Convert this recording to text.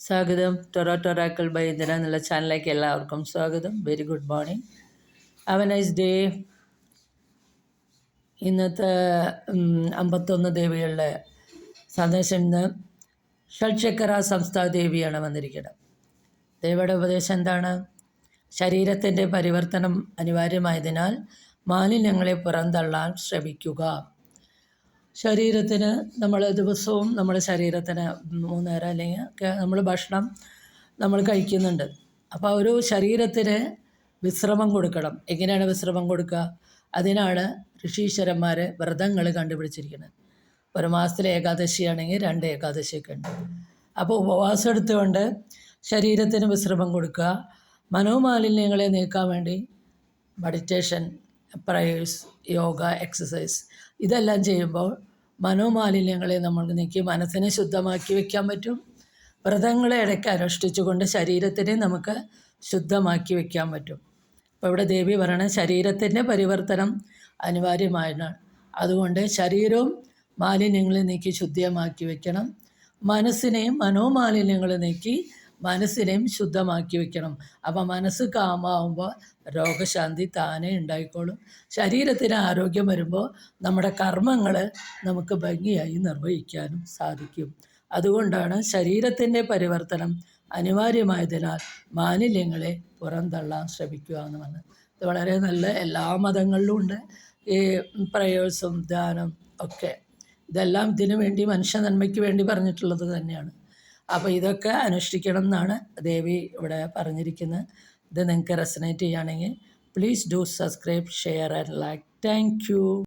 സ്വാഗതം. ടൊറാക്കൽ ബൈ ഇന്ദിര എന്നുള്ള ചാനലിലേക്ക് എല്ലാവർക്കും സ്വാഗതം. Very good morning, have A nice day. ഇന്നത്തെ 51 ദേവികളുടെ സന്ദേശം ഇന്ന് ഷഡ്ചക്ര സംസ്ഥാ ദേവിയാണ് വന്നിരിക്കുന്നത്. ദേവിയുടെ ഉപദേശം എന്താണ്? ശരീരത്തിൻ്റെ പരിവർത്തനം അനിവാര്യമായതിനാൽ മാലിന്യങ്ങളെ പുറന്തള്ളാൻ ശ്രമിക്കുക. ശരീരത്തിന് നമ്മൾ ദിവസവും നമ്മുടെ ശരീരത്തിന് 3 നേരം അല്ലെങ്കിൽ നമ്മൾ ഭക്ഷണം നമ്മൾ കഴിക്കുന്നുണ്ട്. അപ്പോൾ ഒരു ശരീരത്തിന് വിശ്രമം കൊടുക്കണം. എങ്ങനെയാണ് വിശ്രമം കൊടുക്കുക? അതിനാണ് ഋഷീശ്വരന്മാർ വ്രതങ്ങൾ കണ്ടുപിടിച്ചിരിക്കുന്നത്. ഒരു മാസത്തിൽ ഏകാദശിയാണെങ്കിൽ 2 ഏകാദശിയൊക്കെ ഉണ്ട്. അപ്പോൾ ഉപവാസം എടുത്തുകൊണ്ട് ശരീരത്തിന് വിശ്രമം കൊടുക്കുക. മനോമാലിന്യങ്ങളെ നീക്കാൻ വേണ്ടി മെഡിറ്റേഷൻ, പ്രയേഴ്സ്, യോഗ, എക്സസൈസ് ഇതെല്ലാം ചെയ്യുമ്പോൾ മനോമാലിന്യങ്ങളെ നമ്മൾക്ക് നീക്കി മനസ്സിനെ ശുദ്ധമാക്കി വയ്ക്കാൻ പറ്റും. വ്രതങ്ങളെ ഇടയ്ക്ക് അനുഷ്ഠിച്ചുകൊണ്ട് ശരീരത്തിനെ നമുക്ക് ശുദ്ധമാക്കി വയ്ക്കാൻ പറ്റും. അപ്പോൾ ഇവിടെ ദേവി പറയണത് ശരീരത്തിൻ്റെ പരിവർത്തനം അനിവാര്യമാണ്. അതുകൊണ്ട് ശരീരവും മാലിന്യങ്ങളെ നീക്കി ശുദ്ധമാക്കി വയ്ക്കണം. മനസ്സിനെയും മനോമാലിന്യങ്ങൾ നീക്കി മനസ്സിനെയും ശുദ്ധമാക്കി വയ്ക്കണം. അപ്പോൾ മനസ്സ് കാമാവുമ്പോൾ രോഗശാന്തി താനേ ഉണ്ടായിക്കോളും. ശരീരത്തിന് ആരോഗ്യം വരുമ്പോൾ നമ്മുടെ കർമ്മങ്ങൾ നമുക്ക് ഭംഗിയായി നിർവഹിക്കാനും സാധിക്കും. അതുകൊണ്ടാണ് ശരീരത്തിൻ്റെ പരിവർത്തനം അനിവാര്യമായതിനാൽ മാലിന്യങ്ങളെ പുറന്തള്ളാൻ ശ്രമിക്കുക എന്ന് പറഞ്ഞത്. ഇത് വളരെ നല്ല, എല്ലാ മതങ്ങളിലും ഉണ്ട് ഈ പ്രയേഴ്സും ധ്യാനം ഒക്കെ. ഇതെല്ലാം ഇതിനു വേണ്ടി, മനുഷ്യ നന്മയ്ക്ക് വേണ്ടി പറഞ്ഞിട്ടുള്ളത് തന്നെയാണ്. അപ്പോൾ ഇതൊക്കെ അനുഷ്ഠിക്കണം എന്നാണ് ദേവി ഇവിടെ പറഞ്ഞിരിക്കുന്നത്. ഇത് നിങ്ങൾക്ക് റെസനേറ്റ് ചെയ്യുകയാണെങ്കിൽ please do subscribe, share and like. Thank you.